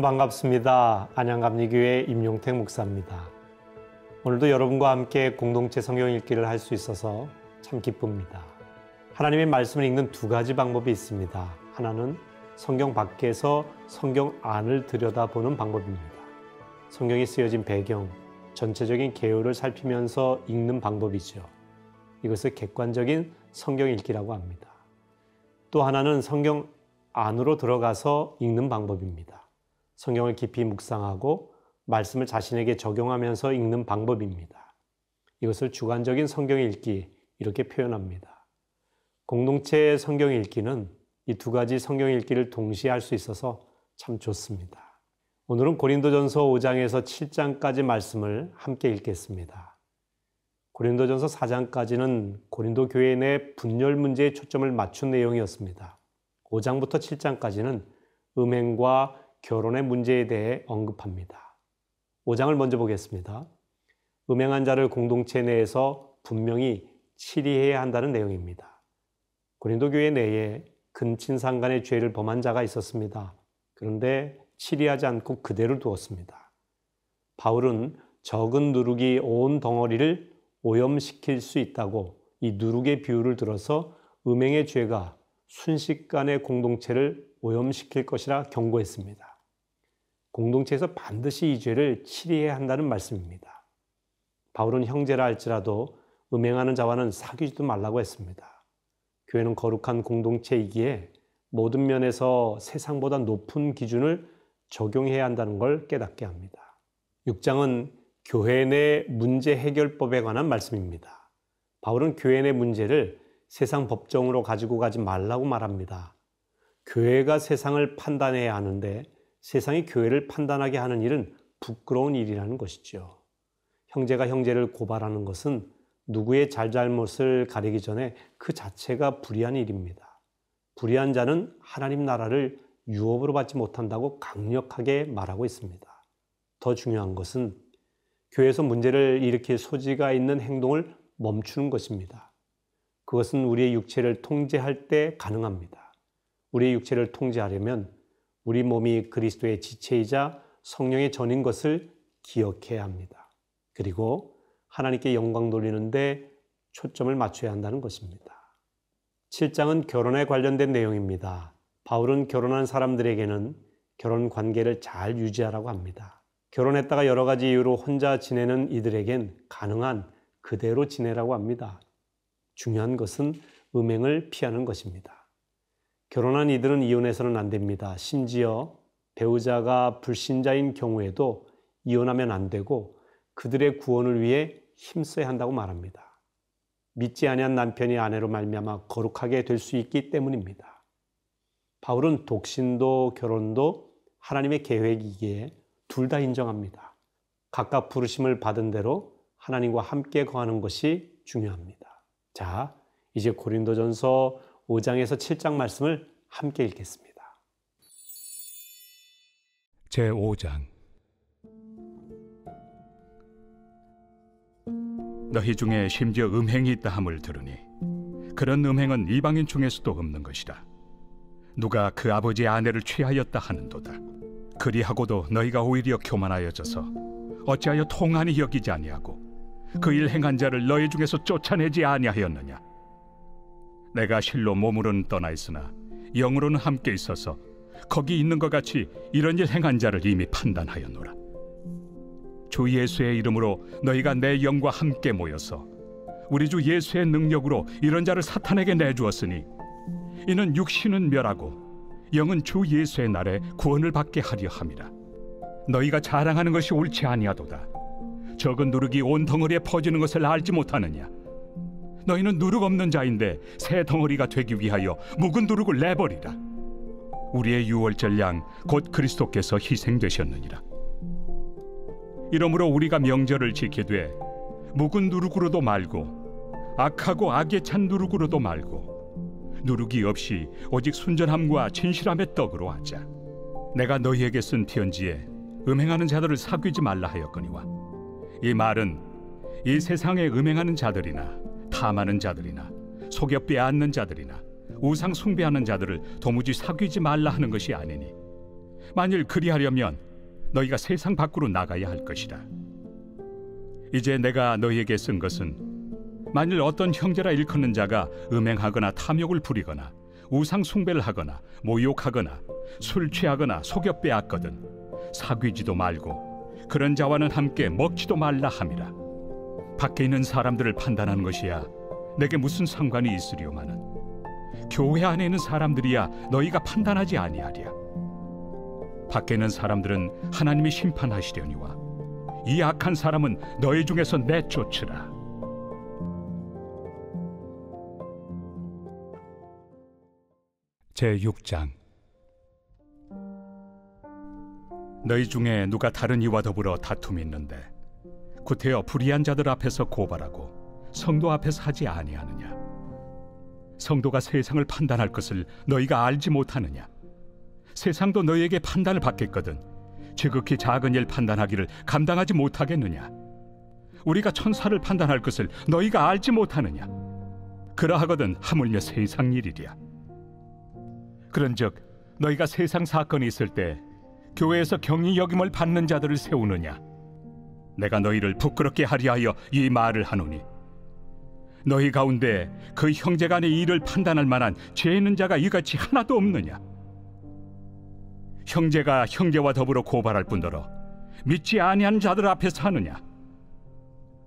반갑습니다. 안양감리교회 임용택 목사입니다. 오늘도 여러분과 함께 공동체 성경 읽기를 할 수 있어서 참 기쁩니다. 하나님의 말씀을 읽는 두 가지 방법이 있습니다. 하나는 성경 밖에서 성경 안을 들여다보는 방법입니다. 성경이 쓰여진 배경, 전체적인 개요를 살피면서 읽는 방법이죠. 이것을 객관적인 성경 읽기라고 합니다. 또 하나는 성경 안으로 들어가서 읽는 방법입니다. 성경을 깊이 묵상하고 말씀을 자신에게 적용하면서 읽는 방법입니다. 이것을 주관적인 성경 읽기 이렇게 표현합니다. 공동체 성경 읽기는 이 두 가지 성경 읽기를 동시에 할 수 있어서 참 좋습니다. 오늘은 고린도전서 5장에서 7장까지 말씀을 함께 읽겠습니다. 고린도전서 4장까지는 고린도 교회 내 분열 문제에 초점을 맞춘 내용이었습니다. 5장부터 7장까지는 음행과 결혼의 문제에 대해 언급합니다. 5장을 먼저 보겠습니다. 음행한 자를 공동체 내에서 분명히 치리해야 한다는 내용입니다. 고린도 교회 내에 근친상 간의 죄를 범한 자가 있었습니다. 그런데 치리하지 않고 그대로 두었습니다. 바울은 적은 누룩이 온 덩어리를 오염시킬 수 있다고 이 누룩의 비유를 들어서 음행의 죄가 순식간에 공동체를 오염시킬 것이라 경고했습니다. 공동체에서 반드시 이 죄를 치리해야 한다는 말씀입니다. 바울은 형제라 할지라도 음행하는 자와는 사귀지도 말라고 했습니다. 교회는 거룩한 공동체이기에 모든 면에서 세상보다 높은 기준을 적용해야 한다는 걸 깨닫게 합니다. 6장은 교회 내 문제 해결법에 관한 말씀입니다. 바울은 교회 내 문제를 세상 법정으로 가지고 가지 말라고 말합니다. 교회가 세상을 판단해야 하는데 세상이 교회를 판단하게 하는 일은 부끄러운 일이라는 것이죠. 형제가 형제를 고발하는 것은 누구의 잘잘못을 가리기 전에 그 자체가 불의한 일입니다. 불의한 자는 하나님 나라를 유업으로 받지 못한다고 강력하게 말하고 있습니다. 더 중요한 것은 교회에서 문제를 일으킬 소지가 있는 행동을 멈추는 것입니다. 그것은 우리의 육체를 통제할 때 가능합니다. 우리의 육체를 통제하려면 우리 몸이 그리스도의 지체이자 성령의 전인 것을 기억해야 합니다. 그리고 하나님께 영광 돌리는데 초점을 맞춰야 한다는 것입니다. 7장은 결혼에 관련된 내용입니다. 바울은 결혼한 사람들에게는 결혼 관계를 잘 유지하라고 합니다. 결혼했다가 여러 가지 이유로 혼자 지내는 이들에겐 가능한 그대로 지내라고 합니다. 중요한 것은 음행을 피하는 것입니다. 결혼한 이들은 이혼해서는 안 됩니다. 심지어 배우자가 불신자인 경우에도 이혼하면 안 되고 그들의 구원을 위해 힘써야 한다고 말합니다. 믿지 아니한 남편이 아내로 말미암아 거룩하게 될 수 있기 때문입니다. 바울은 독신도 결혼도 하나님의 계획이기에 둘 다 인정합니다. 각각 부르심을 받은 대로 하나님과 함께 거하는 것이 중요합니다. 자, 이제 고린도전서 5장에서 7장 말씀을 함께 읽겠습니다. 제5장. 너희 중에 심지어 음행이 있다 함을 들으니 그런 음행은 이방인 중에서도 없는 것이라. 누가 그 아버지의 아내를 취하였다 하는도다. 그리하고도 너희가 오히려 교만하여져서 어찌하여 통한이 여기지 아니하고 그 일 행한 자를 너희 중에서 쫓아내지 아니하였느냐. 내가 실로 몸으로는 떠나 있으나 영으로는 함께 있어서 거기 있는 것 같이 이런 일 행한 자를 이미 판단하였노라. 주 예수의 이름으로 너희가 내 영과 함께 모여서 우리 주 예수의 능력으로 이런 자를 사탄에게 내주었으니 이는 육신은 멸하고 영은 주 예수의 날에 구원을 받게 하려 함이라. 너희가 자랑하는 것이 옳지 아니하도다. 적은 누룩이 온 덩어리에 퍼지는 것을 알지 못하느냐. 너희는 누룩 없는 자인데 새 덩어리가 되기 위하여 묵은 누룩을 내버리라. 우리의 유월절 양 곧 그리스도께서 희생되셨느니라. 이러므로 우리가 명절을 지키되 묵은 누룩으로도 말고 악하고 악에 찬 누룩으로도 말고 누룩이 없이 오직 순전함과 진실함의 떡으로 하자. 내가 너희에게 쓴 편지에 음행하는 자들을 사귀지 말라 하였거니와 이 말은 이 세상에 음행하는 자들이나 탐하는 자들이나 속여 빼앗는 자들이나 우상 숭배하는 자들을 도무지 사귀지 말라 하는 것이 아니니 만일 그리하려면 너희가 세상 밖으로 나가야 할 것이라. 이제 내가 너희에게 쓴 것은 만일 어떤 형제라 일컫는 자가 음행하거나 탐욕을 부리거나 우상 숭배를 하거나 모욕하거나 술 취하거나 속여 빼앗거든 사귀지도 말고 그런 자와는 함께 먹지도 말라 함이라. 밖에 있는 사람들을 판단하는 것이야 내게 무슨 상관이 있으리오마는 교회 안에 있는 사람들이야 너희가 판단하지 아니하리야. 밖에 있는 사람들은 하나님이 심판하시려니와 이 악한 사람은 너희 중에서 내쫓으라. 제6장. 너희 중에 누가 다른 이와 더불어 다툼이 있는데 구태여 불의한 자들 앞에서 고발하고 성도 앞에서 하지 아니하느냐? 성도가 세상을 판단할 것을 너희가 알지 못하느냐? 세상도 너희에게 판단을 받겠거든 지극히 작은 일 판단하기를 감당하지 못하겠느냐? 우리가 천사를 판단할 것을 너희가 알지 못하느냐? 그러하거든 하물며 세상 일이랴. 그런즉 너희가 세상 사건이 있을 때 교회에서 경히 여김을 받는 자들을 세우느냐? 내가 너희를 부끄럽게 하리 하여 이 말을 하노니 너희 가운데 그 형제간의 일을 판단할 만한 죄 있는 자가 이같이 하나도 없느냐? 형제가 형제와 더불어 고발할 뿐더러 믿지 아니하는 자들 앞에서 하느냐?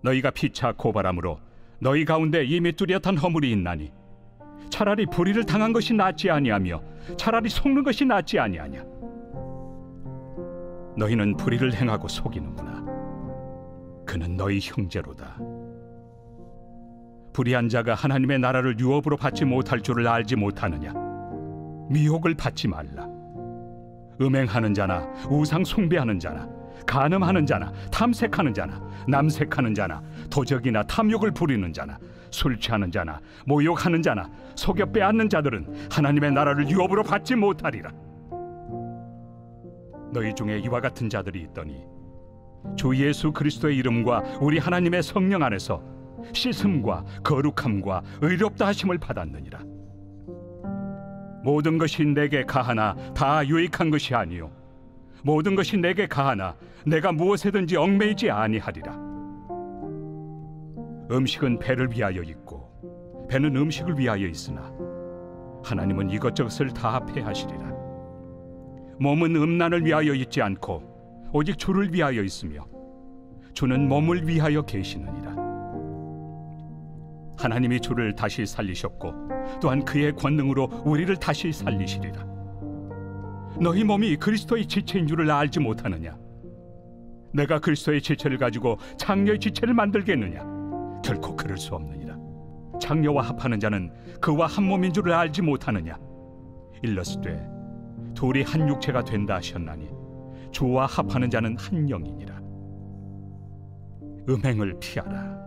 너희가 피차 고발함으로 너희 가운데 이미 뚜렷한 허물이 있나니 차라리 불의를 당한 것이 낫지 아니하며 차라리 속는 것이 낫지 아니하냐? 너희는 불의를 행하고 속이는구나. 그는 너희 형제로다. 불의한 자가 하나님의 나라를 유업으로 받지 못할 줄을 알지 못하느냐? 미혹을 받지 말라. 음행하는 자나 우상 숭배하는 자나 간음하는 자나 탐색하는 자나 남색하는 자나 도적이나 탐욕을 부리는 자나 술 취하는 자나 모욕하는 자나 속여 빼앗는 자들은 하나님의 나라를 유업으로 받지 못하리라. 너희 중에 이와 같은 자들이 있더니 주 예수 그리스도의 이름과 우리 하나님의 성령 안에서 씻음과 거룩함과 의롭다 하심을 받았느니라. 모든 것이 내게 가하나 다 유익한 것이 아니요 모든 것이 내게 가하나 내가 무엇에든지 얽매이지 아니하리라. 음식은 배를 위하여 있고 배는 음식을 위하여 있으나 하나님은 이것저것을 다 패하시리라. 몸은 음란을 위하여 있지 않고 오직 주를 위하여 있으며 주는 몸을 위하여 계시느니라. 하나님이 주를 다시 살리셨고 또한 그의 권능으로 우리를 다시 살리시리라. 너희 몸이 그리스도의 지체인 줄을 알지 못하느냐? 내가 그리스도의 지체를 가지고 장녀의 지체를 만들겠느냐? 결코 그럴 수 없느니라. 장녀와 합하는 자는 그와 한 몸인 줄을 알지 못하느냐? 일러스되 둘이 한 육체가 된다 하셨나니 주와 합하는 자는 한 영이니라. 음행을 피하라.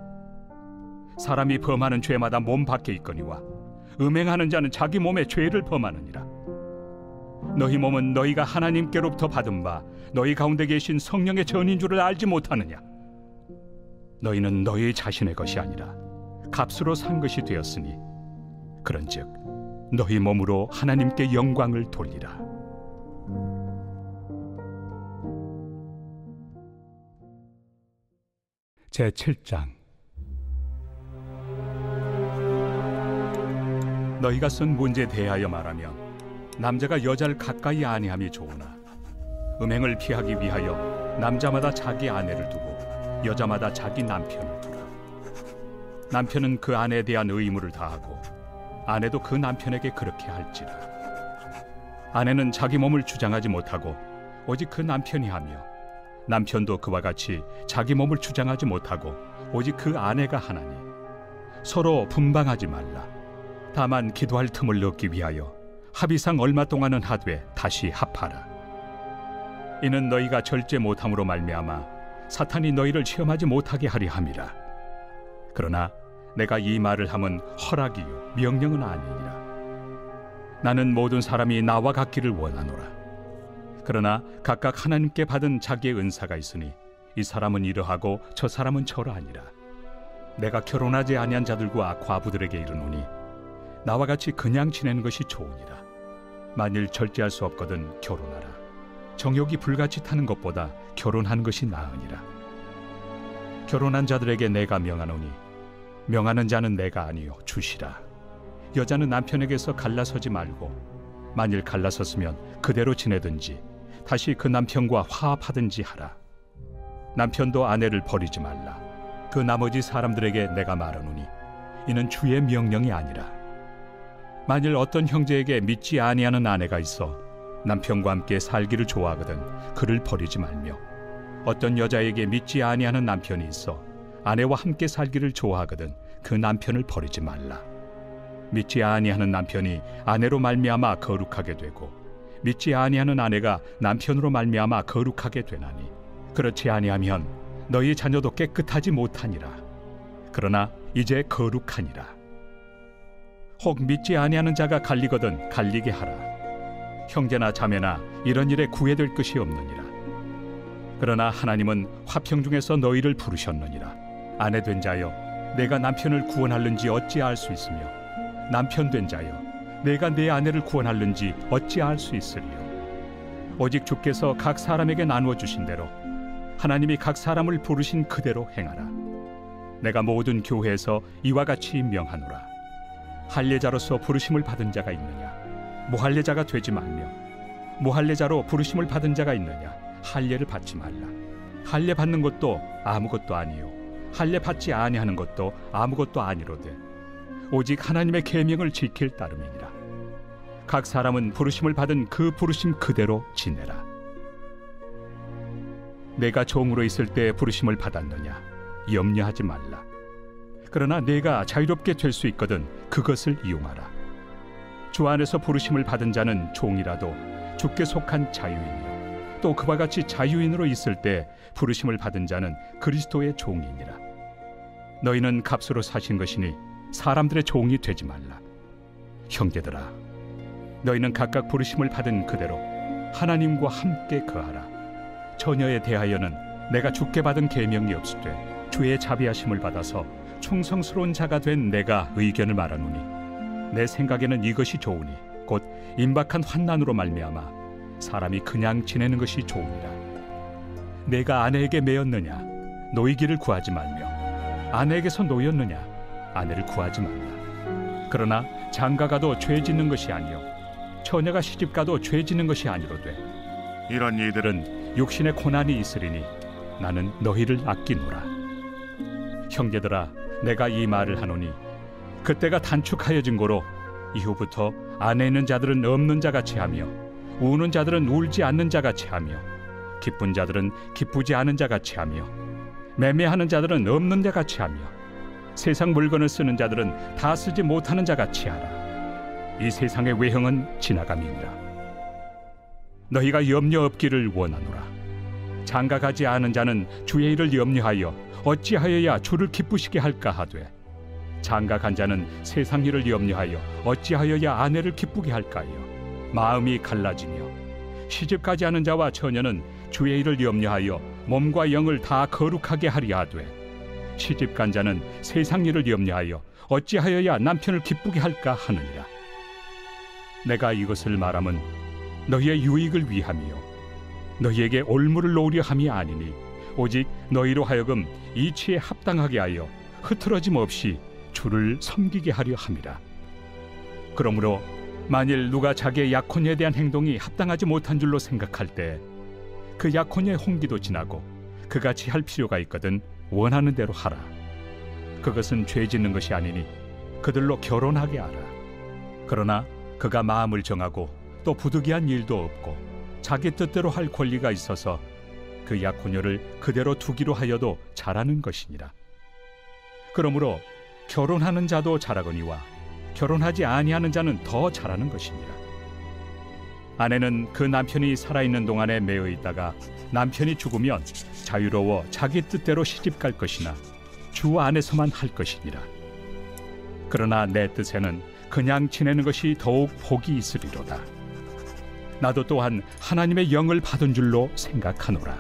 사람이 범하는 죄마다 몸 밖에 있거니와 음행하는 자는 자기 몸에 죄를 범하느니라. 너희 몸은 너희가 하나님께로부터 받은 바 너희 가운데 계신 성령의 전인 줄을 알지 못하느냐? 너희는 너희 자신의 것이 아니라 값으로 산 것이 되었으니 그런즉 너희 몸으로 하나님께 영광을 돌리라. 제7장. 너희가 쓴 문제에 대하여 말하면 남자가 여자를 가까이 아니함이 좋으나 음행을 피하기 위하여 남자마다 자기 아내를 두고 여자마다 자기 남편을 두라. 남편은 그 아내에 대한 의무를 다하고 아내도 그 남편에게 그렇게 할지라. 아내는 자기 몸을 주장하지 못하고 오직 그 남편이 하며 남편도 그와 같이 자기 몸을 주장하지 못하고 오직 그 아내가 하나니 서로 분방하지 말라. 다만 기도할 틈을 얻기 위하여 합의상 얼마 동안은 하되 다시 합하라. 이는 너희가 절제 못함으로 말미암아 사탄이 너희를 시험하지 못하게 하려 함이라. 그러나 내가 이 말을 함은 허락이요 명령은 아니니라. 나는 모든 사람이 나와 같기를 원하노라. 그러나 각각 하나님께 받은 자기의 은사가 있으니 이 사람은 이러하고 저 사람은 저러하니라. 내가 결혼하지 아니한 자들과 과부들에게 이르노니 나와 같이 그냥 지내는 것이 좋으니라. 만일 절제할 수 없거든 결혼하라. 정욕이 불같이 타는 것보다 결혼하는 것이 나으니라. 결혼한 자들에게 내가 명하노니 명하는 자는 내가 아니요 주시라. 여자는 남편에게서 갈라서지 말고 만일 갈라섰으면 그대로 지내든지 다시 그 남편과 화합하든지 하라. 남편도 아내를 버리지 말라. 그 나머지 사람들에게 내가 말하노니 이는 주의 명령이 아니라. 만일 어떤 형제에게 믿지 아니하는 아내가 있어 남편과 함께 살기를 좋아하거든 그를 버리지 말며, 어떤 여자에게 믿지 아니하는 남편이 있어 아내와 함께 살기를 좋아하거든 그 남편을 버리지 말라. 믿지 아니하는 남편이 아내로 말미암아 거룩하게 되고 믿지 아니하는 아내가 남편으로 말미암아 거룩하게 되나니, 그렇지 아니하면 너희 자녀도 깨끗하지 못하니라. 그러나 이제 거룩하니라. 혹 믿지 아니하는 자가 갈리거든 갈리게 하라. 형제나 자매나 이런 일에 구애될 것이 없느니라. 그러나 하나님은 화평 중에서 너희를 부르셨느니라. 아내 된 자여, 내가 남편을 구원할는지 어찌 알 수 있으며, 남편 된 자여, 내가 내 아내를 구원할는지 어찌 알 수 있으리요. 오직 주께서 각 사람에게 나누어 주신 대로 하나님이 각 사람을 부르신 그대로 행하라. 내가 모든 교회에서 이와 같이 명하노라. 할례자로서 부르심을 받은 자가 있느냐? 무할례자가 되지 말며, 무할례자로 부르심을 받은 자가 있느냐? 할례를 받지 말라. 할례 받는 것도 아무것도 아니요 할례 받지 아니하는 것도 아무것도 아니로되 오직 하나님의 계명을 지킬 따름이니라. 각 사람은 부르심을 받은 그 부르심 그대로 지내라. 내가 종으로 있을 때 부르심을 받았느냐? 염려하지 말라. 그러나 내가 자유롭게 될 수 있거든 그것을 이용하라. 주 안에서 부르심을 받은 자는 종이라도 주께 속한 자유인이요 또 그와 같이 자유인으로 있을 때 부르심을 받은 자는 그리스도의 종이니라. 너희는 값으로 사신 것이니 사람들의 종이 되지 말라. 형제들아, 너희는 각각 부르심을 받은 그대로 하나님과 함께 거하라. 처녀에 대하여는 내가 주께 받은 계명이 없으되 주의 자비하심을 받아서 충성스러운 자가 된 내가 의견을 말하노니, 내 생각에는 이것이 좋으니 곧 임박한 환난으로 말미암아 사람이 그냥 지내는 것이 좋으니라. 내가 아내에게 매였느냐? 노이기를 구하지 말며, 아내에게서 노였느냐? 아내를 구하지 말라. 그러나 장가가도 죄 짓는 것이 아니요 처녀가 시집가도 죄 짓는 것이 아니로되 이런 이들은 육신의 고난이 있으리니 나는 너희를 아끼노라. 형제들아, 내가 이 말을 하노니 그때가 단축하여진 고로 이후부터 안에 있는 자들은 없는 자같이 하며 우는 자들은 울지 않는 자같이 하며 기쁜 자들은 기쁘지 않은 자같이 하며 매매하는 자들은 없는 자같이 하며 세상 물건을 쓰는 자들은 다 쓰지 못하는 자같이 하라. 이 세상의 외형은 지나감이니라. 너희가 염려 없기를 원하노라. 장가가지 않은 자는 주의 일을 염려하여 어찌하여야 주를 기쁘시게 할까 하되, 장가간 자는 세상 일을 염려하여 어찌하여야 아내를 기쁘게 할까요? 마음이 갈라지며 시집가지 않은 자와 처녀는 주의 일을 염려하여 몸과 영을 다 거룩하게 하리 하되, 시집간 자는 세상 일을 염려하여 어찌하여야 남편을 기쁘게 할까 하느니라. 내가 이것을 말함은 너희의 유익을 위함이요 너희에게 올무를 놓으려 함이 아니니 오직 너희로 하여금 이치에 합당하게 하여 흐트러짐 없이 주를 섬기게 하려 함이라. 그러므로 만일 누가 자기의 약혼에 대한 행동이 합당하지 못한 줄로 생각할 때 그 약혼의 홍기도 지나고 그같이 할 필요가 있거든 원하는 대로 하라. 그것은 죄 짓는 것이 아니니 그들로 결혼하게 하라. 그러나 그가 마음을 정하고 또 부득이한 일도 없고 자기 뜻대로 할 권리가 있어서 그 약혼녀를 그대로 두기로 하여도 잘하는 것이니라. 그러므로 결혼하는 자도 잘하거니와 결혼하지 아니하는 자는 더 잘하는 것이니라. 아내는 그 남편이 살아있는 동안에 매여 있다가 남편이 죽으면 자유로워 자기 뜻대로 시집갈 것이나 주 안에서만 할 것이니라. 그러나 내 뜻에는 그냥 지내는 것이 더욱 복이 있으리로다. 나도 또한 하나님의 영을 받은 줄로 생각하노라.